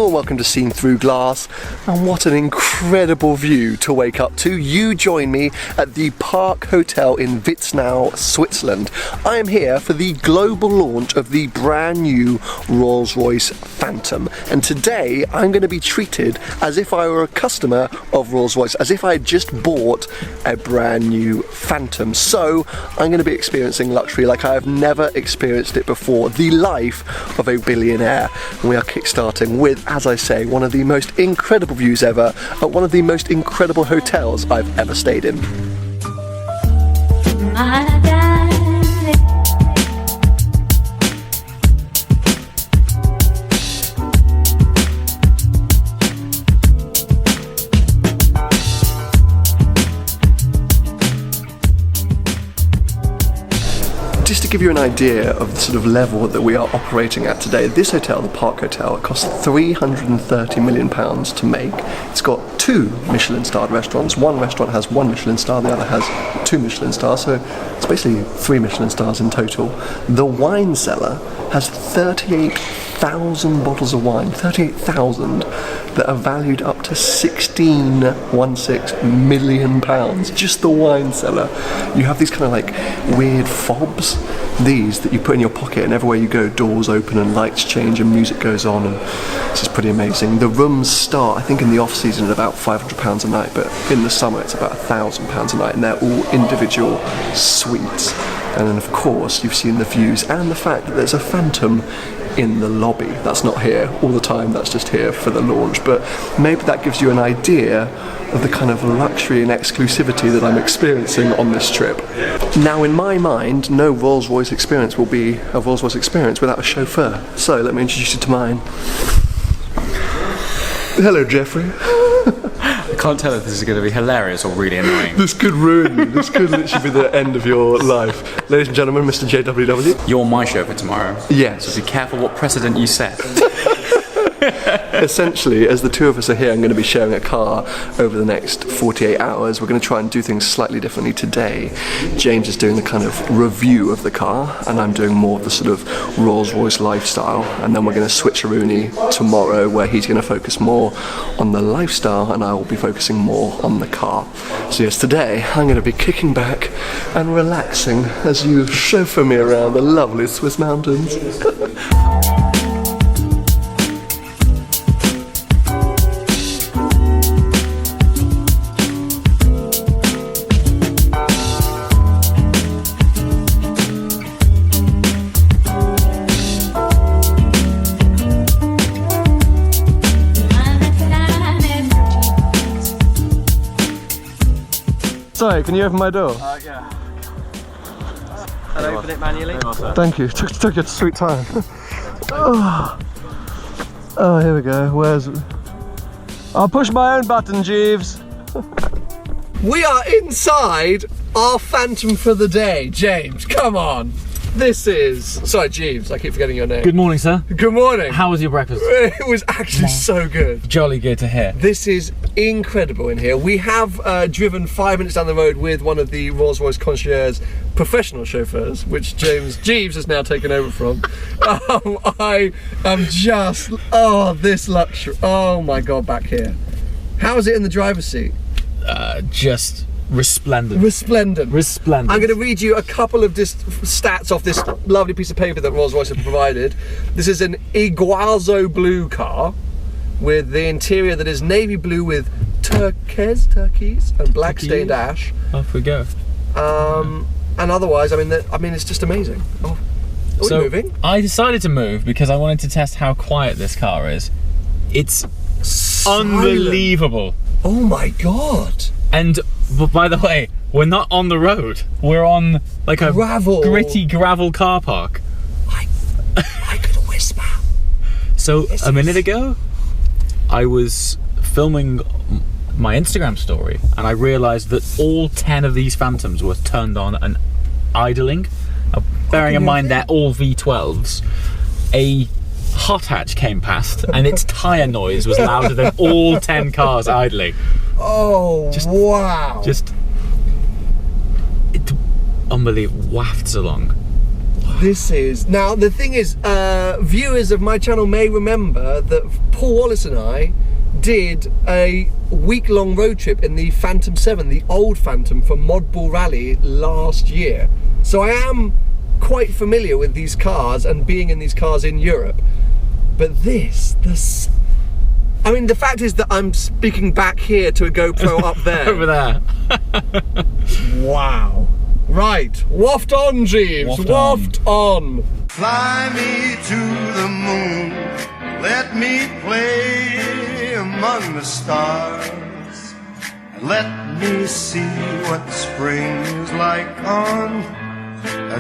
channel, welcome to Seen Through Glass, and what an incredible view to wake up to. You join me at the Park Hotel in Witznau, Switzerland. I am here for the global launch of the brand new Rolls-Royce Phantom, and today I'm going to be treated as if I were a customer of Rolls-Royce, as if I had just bought a brand new Phantom. So I'm going to be experiencing luxury like I have never experienced it before, the life of a billionaire. And we are kickstarting with, as I say, one of the most incredible views ever at one of the most incredible hotels I've ever stayed in. Just to give you an idea of the sort of level that we are operating at today, this hotel, the Park Hotel, it costs £330 million to make. It's got 2 Michelin-starred restaurants. One restaurant has 1 Michelin star, the other has 2 Michelin stars, so it's basically 3 Michelin stars in total. The wine cellar has 38,000 bottles of wine, 38,000, that are valued up to £16 million. Just the wine cellar. You have these kind of like weird fobs, these that you put in your pocket, and everywhere you go doors open and lights change and music goes on, and this is pretty amazing. The rooms start, I think in the off season, at about £500 a night, but in the summer it's about £1,000 a night, and they're all individual suites. And then of course you've seen the views and the fact that there's a Phantom in the lobby. That's not here all the time, that's just here for the launch, but maybe that gives you an idea of the kind of luxury and exclusivity that I'm experiencing on this trip. Now in my mind, no Rolls-Royce experience will be a Rolls-Royce experience without a chauffeur. So let me introduce you to mine. Hello, Jeffrey. I can't tell if this is going to be hilarious or really annoying. This could ruin you. This could literally be the end of your life. Ladies and gentlemen, Mr. JWW. You're my chauffeur tomorrow. Yes. So be careful what precedent you set. Essentially, as the two of us are here, I'm going to be sharing a car over the next 48 hours. We're going to try and do things slightly differently today. James is doing the kind of review of the car, and I'm doing more of the sort of Rolls-Royce lifestyle. And then we're going to switcheroonie tomorrow, where he's going to focus more on the lifestyle, and I will be focusing more on the car. So yes, today I'm going to be kicking back and relaxing as you chauffeur me around the lovely Swiss mountains. Sorry, can you open my door? Yeah. And open it manually. Thank you. Took your sweet time. Oh, here we go. Where's... I'll push my own button, Jeeves. We are inside our Phantom for the day. James, come on. This is... Sorry, Jeeves, I keep forgetting your name. Good morning, sir. Good morning. How was your breakfast? It was actually so good. Jolly good to hear. This is incredible in here. We have driven 5 minutes down the road with one of the Rolls-Royce concierge professional chauffeurs, which Jeeves has now taken over from. I am just... Oh, this luxury. Oh my God, back here. How is it in the driver's seat? Just... resplendent. Resplendent. Resplendent. I'm going to read you a couple of stats off this lovely piece of paper that Rolls-Royce have provided. This is an Iguazo blue car with the interior that is navy blue with turquoise and black stained ash. Off we go. And otherwise, I mean, it's just amazing. Oh, are we moving? I decided to move because I wanted to test how quiet this car is. It's Silent. Unbelievable. Oh my God. And by the way, we're not on the road. We're on like a gritty gravel car park. I could whisper. So a minute ago, I was filming my Instagram story and I realised that all 10 of these Phantoms were turned on and idling. Bearing in mind they're all V12s, a hot hatch came past and its tyre noise was louder than all 10 cars idling. Oh, wow. It unbelievable, wafts along. This is... Now, the thing is, viewers of my channel may remember that Paul Wallace and I did a week-long road trip in the Phantom 7, the old Phantom, for Modball Rally last year. So I am quite familiar with these cars and being in these cars in Europe. But this, I mean, the fact is that I'm speaking back here to a GoPro up there. Over there. Wow. Right, waft on, Jeeves, waft on. Fly me to the moon, let me play among the stars, and let me see what spring is like on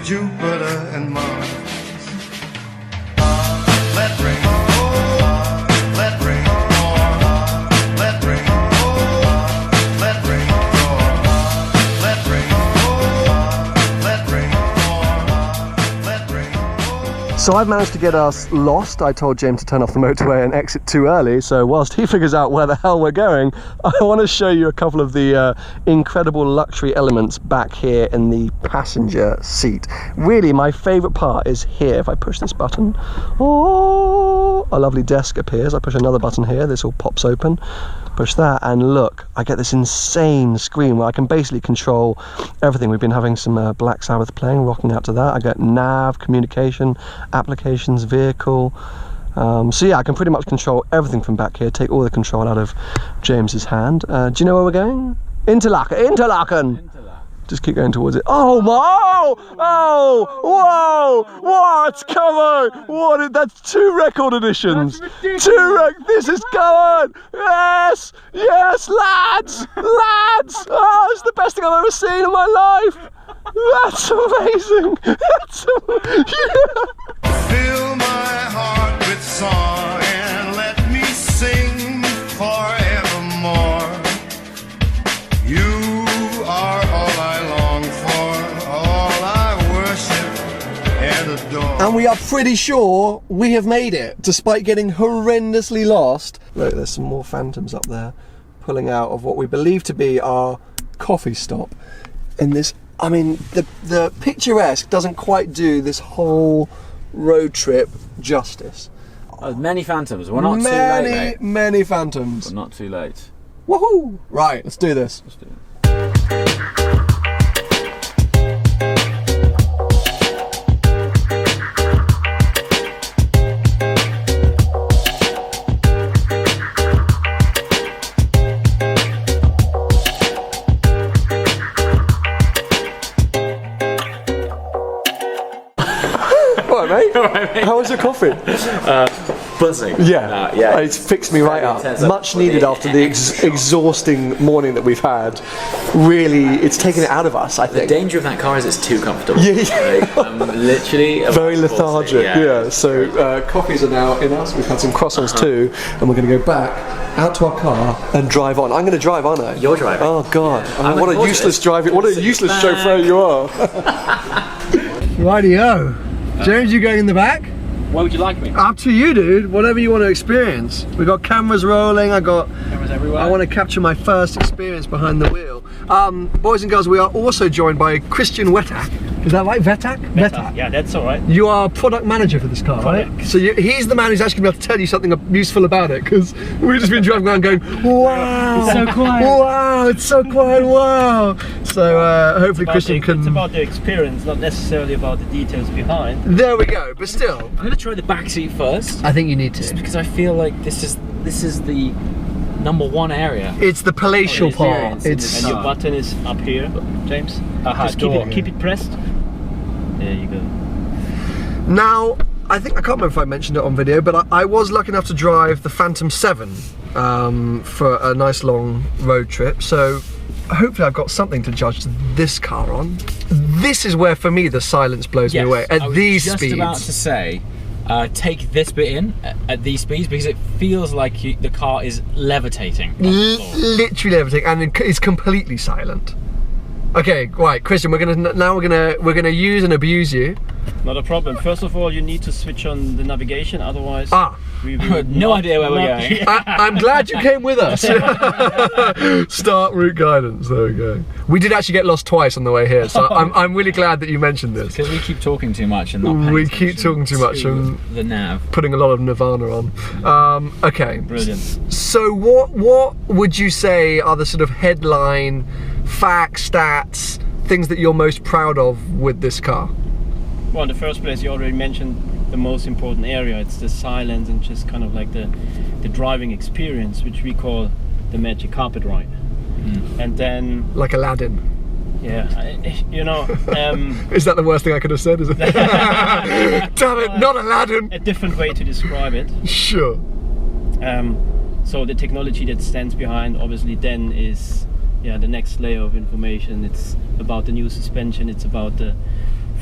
Jupiter and Mars. Let rain fall, let rain fall, let rain fall, let rain fall, let rain fall, let rain fall, let rain fall. So I've managed to get us lost. I told James to turn off the motorway and exit too early, so whilst he figures out where the hell we're going, I want to show you a couple of the incredible luxury elements back here in the passenger seat. Really, my favourite part is here. If I push this button, oh, a lovely desk appears. I push another button here, this all pops open. Push that, and look, I get this insane screen where I can basically control everything. We've been having some Black Sabbath playing, rocking out to that. I get nav, communication, applications, vehicle. So yeah, I can pretty much control everything from back here, take all the control out of James's hand. Do you know where we're going? Interlaken! Just keep going towards it. Oh my! Oh! Whoa! What? Come on! What? That's 2 record editions. This is going. Yes! Yes, lads! Lads! Oh, it's the best thing I've ever seen in my life. That's amazing. That's yeah. Fill my heart with song and let me sing forevermore. You are all I long for, all I worship and adore. And we are pretty sure we have made it, despite getting horrendously lost. Look, there's some more Phantoms up there, pulling out of what we believe to be our coffee stop. In this, I mean, the picturesque doesn't quite do this whole road trip justice. Many Phantoms. We're not too late, mate. Many Phantoms. We're not too late. Woohoo! Right, let's do this. Let's do it. All right, mate. How was your coffee? Buzzing. Yeah, it's fixed me right up. Much needed after the exhausting morning that we've had. Really, it's taken it out of us, I think. The danger of that car is it's too comfortable. Yeah. Like, I'm literally very lethargic. Yeah. So coffees are now in us. We've had some croissants too, and we're going to go back out to our car and drive on. I'm going to drive, aren't I? You're driving. Oh God! Yeah. What a useless driving! What a useless chauffeur you are! Rightio. James, you going in the back? Where would you like me? Up to you, dude. Whatever you want to experience. We've got cameras rolling. Cameras everywhere. I want to capture my first experience behind the wheel. Boys and girls, we are also joined by Christian Wetak. Is that right? Vetak? Vetak. Yeah, that's all right. You are product manager for this car, right? So he's the man who's actually going to be able to tell you something useful about it, because we've just been driving around going, wow, It's so quiet. Wow, it's so quiet, wow. So hopefully Christian can... It's about the experience, not necessarily about the details behind. There we go, but still. I'm going to try the back seat first. I think you need to. Just because I feel like this is the #1 area. It's the palatial part. And your button is up here, James. Just keep it pressed. There you go. Now, I can't remember if I mentioned it on video, but I was lucky enough to drive the Phantom 7 for a nice long road trip. So hopefully I've got something to judge this car on. This is where, for me, the silence blows me away. At these speeds. I was just about to say, take this bit in at these speeds, because it feels like the car is levitating. Literally levitating, and it's completely silent. Okay, right, Christian, we're gonna use and abuse you. Not a problem. First of all, you need to switch on the navigation, otherwise we will No idea where we're going. I'm glad you came with us. Start route guidance. There we go. We did actually get lost twice on the way here, so I'm really glad that you mentioned this. Because we keep talking too much and not paying We keep talking too much and the nav. putting a lot of Nirvana on. Okay. Brilliant. So what would you say are the sort of headline facts, stats, things that you're most proud of with this car? Well, in the first place, you already mentioned the most important area. It's the silence and just kind of like the driving experience, which we call the magic carpet ride. And then, Like Aladdin. you know, Is that the worst thing I could have said? Is it? Damn it, not Aladdin. a different way to describe it. Sure. So the technology that stands behind, obviously, then is the next layer of information. It's about the new suspension. It's about the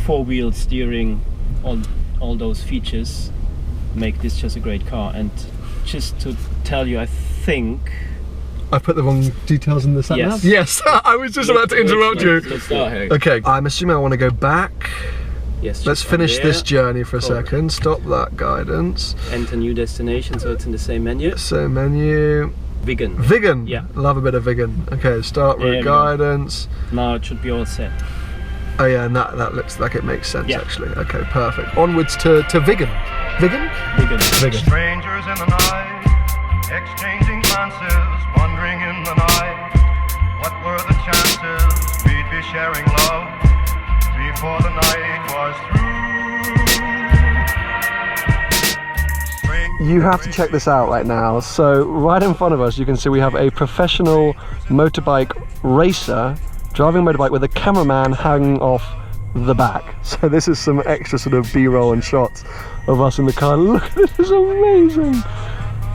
four-wheel steering. All those features make this just a great car. And just to tell you, I think I put the wrong details in the sat nav? Yes. Yes, I was just about to interrupt you. Let's start here. Okay, I'm assuming I want to go back. Yes. Let's finish this journey for a Cool. second. Stop that guidance. Enter new destination, so it's in the same menu. So menu. Vegan. Vegan. Yeah. Love a bit of vegan. Okay, start There route we go. guidance. Now it should be all set. Oh yeah, and that looks like it makes sense Yeah. actually. Okay, perfect. Onwards to vegan. Vegan? Vegan. Vegan. Strangers in the night, exchanging glances, wandering in the night. What were the chances we'd be sharing love before the night was through? You have to check this out right now. So right in front of us you can see we have a professional motorbike racer driving a motorbike with a cameraman hanging off the back. So this is some extra sort of B-roll and shots of us in the car. Look, this is amazing.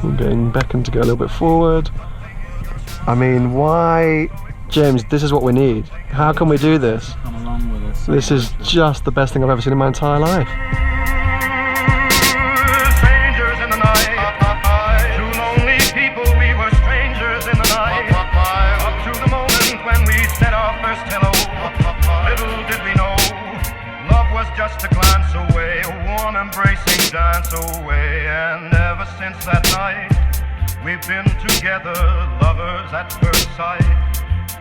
I'm getting beckoned to go a little bit forward. I mean, why, James, this is what we need. How can we do this? Come along with us. This is just the best thing I've ever seen in my entire life. Strangers in the night, two lonely people, we were strangers in the night. Up to the moment when we said our first hello, little did we know, love was just a glance away, a warm embracing dance away. And ever since that night, we've been together, lovers at first sight.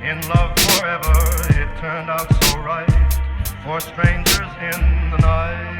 In love forever, it turned out so right, for strangers in the night.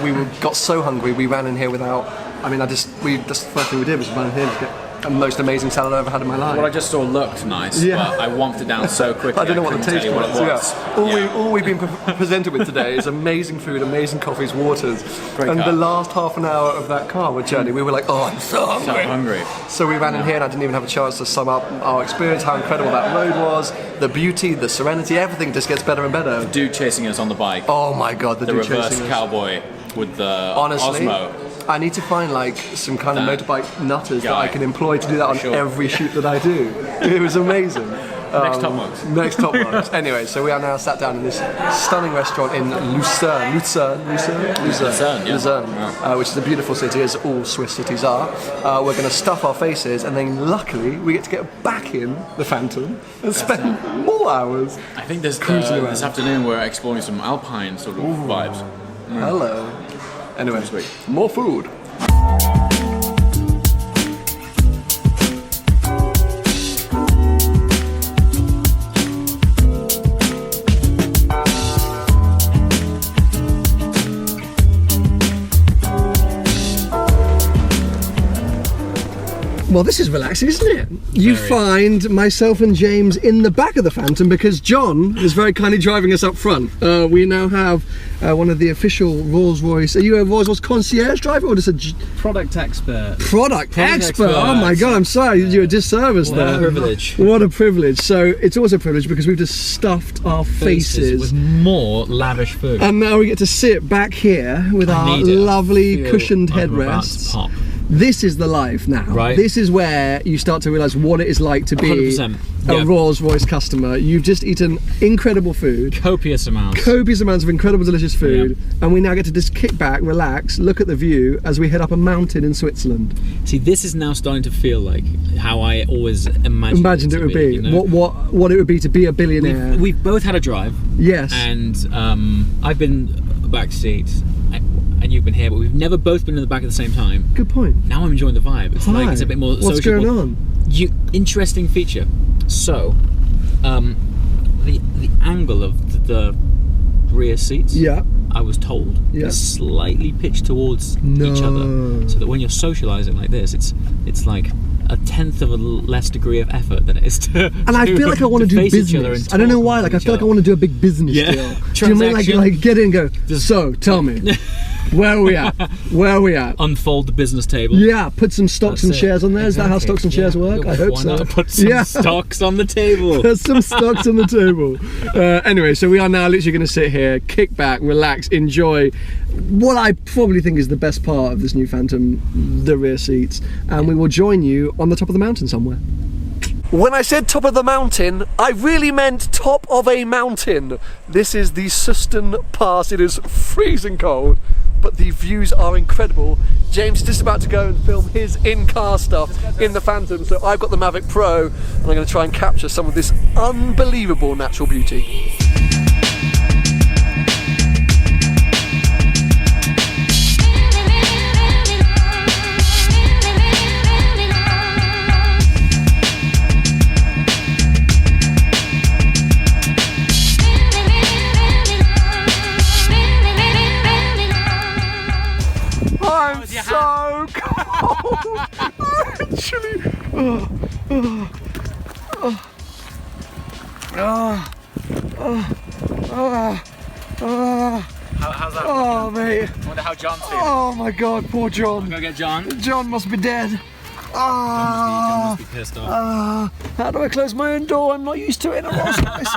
We got so hungry, we ran in here without. I mean, that's the first thing we did was run in here to get the most amazing salad I've ever had in my life. What I just saw looked nice, Yeah. but I wolfed it down so quickly. I don't know what the couldn't taste tell you was. what it was. Yeah. All we've been presented with today is amazing food, amazing coffees, waters, Great and car. the last half an hour of that car journey, we were like, oh, I'm so hungry. So hungry. So we ran in here, and I didn't even have a chance to sum up our experience, how incredible that road was, the beauty, the serenity, everything just gets better and better. Dude chasing us on the bike. Oh my God, the dude reverse chasing us. cowboy with the Honestly, Osmo. I need to find like some kind of That motorbike nutters that guy. I can employ to do that on Sure. every shoot that I do. It was amazing. Next Top Marks. Next Top Marks. Anyway, so we are now sat down in this stunning restaurant in Lucerne, which is a beautiful city, as all Swiss cities are. We're going to stuff our faces, and then luckily we get to get back in the Phantom and spend more hours. I think this Cruising around. afternoon we're exploring some Alpine sort of vibes. Hello. Anyway, more food. Well, this is relaxing, isn't it? You find myself and James in the back of the Phantom because John is very kindly driving us up front. We now have one of the official Rolls-Royce. Are you a Rolls-Royce concierge driver or just a Product expert. product expert? expert. Oh my God, I'm sorry, you do a disservice What a there. privilege. What a privilege. So it's also a privilege because we've just stuffed our faces. with more lavish food. And now we get to sit back here with our need it. lovely Feel cushioned like I'm about headrests. to pop. this is the life now. Right. This is where you start to realise what it is like to be 100%. a Rolls-Royce customer. You've just eaten incredible food. Copious amounts. Copious amounts of incredible, delicious food. And we now get to just kick back, relax, look at the view as we head up a mountain in Switzerland. See, this is now starting to feel like how I always imagined it would be. You know? What it would be to be a billionaire. We've both had a drive. Yes. And I've been back seat, and you've been here, but we've never both been in the back at the same time. Good point. Now I'm enjoying the vibe. It's like it's a bit more What's sociable. going on? Interesting feature. So, the angle of the rear seats. Yeah. I was told is slightly pitched towards each other, so that when you're socialising like this, it's like a tenth of a less degree of effort than it is to. And I feel like I want to do business. I don't know why. Like I feel like I want to do a big business deal. Do you know what I mean? Like get in, and go. So tell me, where are we at? Where are we at? Unfold the business table. Yeah, put some stocks and shares on there. Exactly. Is that how stocks and shares work? I hope so. Put some stocks on the table. Put some stocks on the table. Anyway, so we are now literally going to sit here, kick back, relax, enjoy what I probably think is the best part of this new Phantom, the rear seats, and we will join you on the top of the mountain somewhere. When I said top of the mountain, I really meant top of a mountain. This is the Susten Pass. It is freezing cold, but the views are incredible. James is just about to go and film his in-car stuff in the Phantom, so I've got the Mavic Pro, and I'm going to try and capture some of this unbelievable natural beauty. I'm so cold! Actually, How's that? Oh, mate. I wonder how John's feeling. Oh my God, poor John. I'm gonna get John. John must be dead. John must be pissed off. How do I close my own door? I'm not used to it in a Rolls-Royce.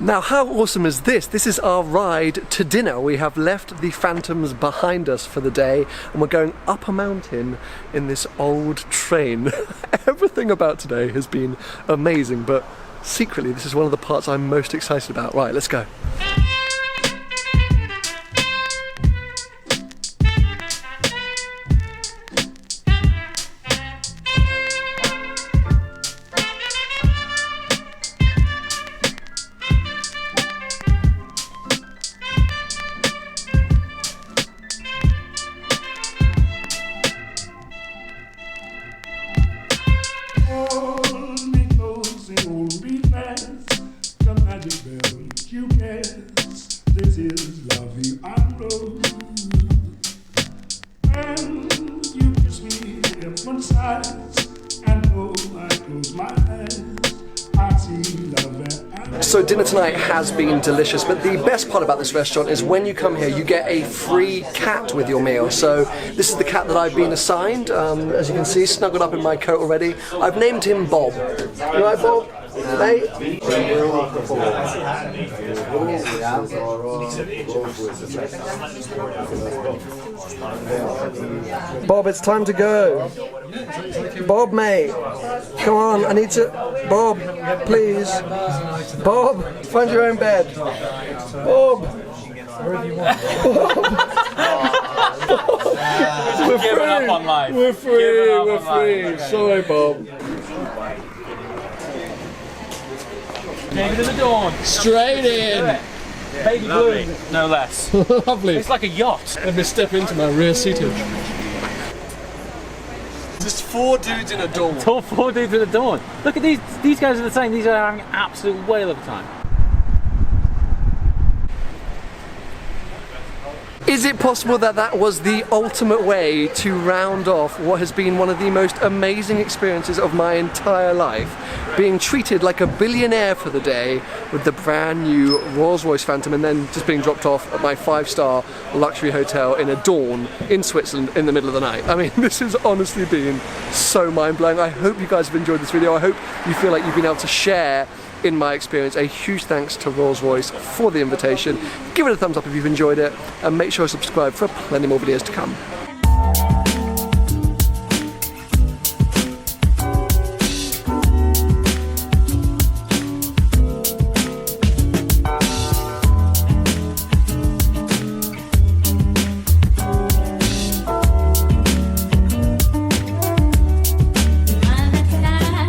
Now, how awesome is this? This is our ride to dinner. We have left the Phantoms behind us for the day, and we're going up a mountain in this old train. Everything about today has been amazing, but secretly, this is one of the parts I'm most excited about. Right, let's go. This is loving and rose, and you kiss me from sides, and oh, I close my eyes, I see love and So dinner tonight has been delicious, but the best part about this restaurant is when you come here, you get a free cat with your meal. So this is the cat that I've been assigned. As you can see, snuggled up in my coat already. I've named him Bob. You right, Bob? Hey. Bob, it's time to go. Bob, mate. Come on, I need to... Bob, please. Bob, find your own bed. Bob. We're free. We're free. We're free. Sorry, Bob. Came into the dawn. Straight in. Baby blue, no less. Lovely. It's like a yacht. Let me step into my rear seatage. Just 4 dudes in a dawn. It's all 4 dudes in the dawn. Look at these guys are the same. These are having an absolute whale of a time. Is it possible that that was the ultimate way to round off what has been one of the most amazing experiences of my entire life? Being treated like a billionaire for the day with the brand new Rolls-Royce Phantom, and then just being dropped off at my 5-star luxury hotel in a dawn in Switzerland in the middle of the night. I mean, this has honestly been so mind-blowing. I hope you guys have enjoyed this video. I hope you feel like you've been able to share in my experience. A huge thanks to Rolls-Royce for the invitation. Give it a thumbs up if you've enjoyed it, and make sure to subscribe for plenty more videos to come.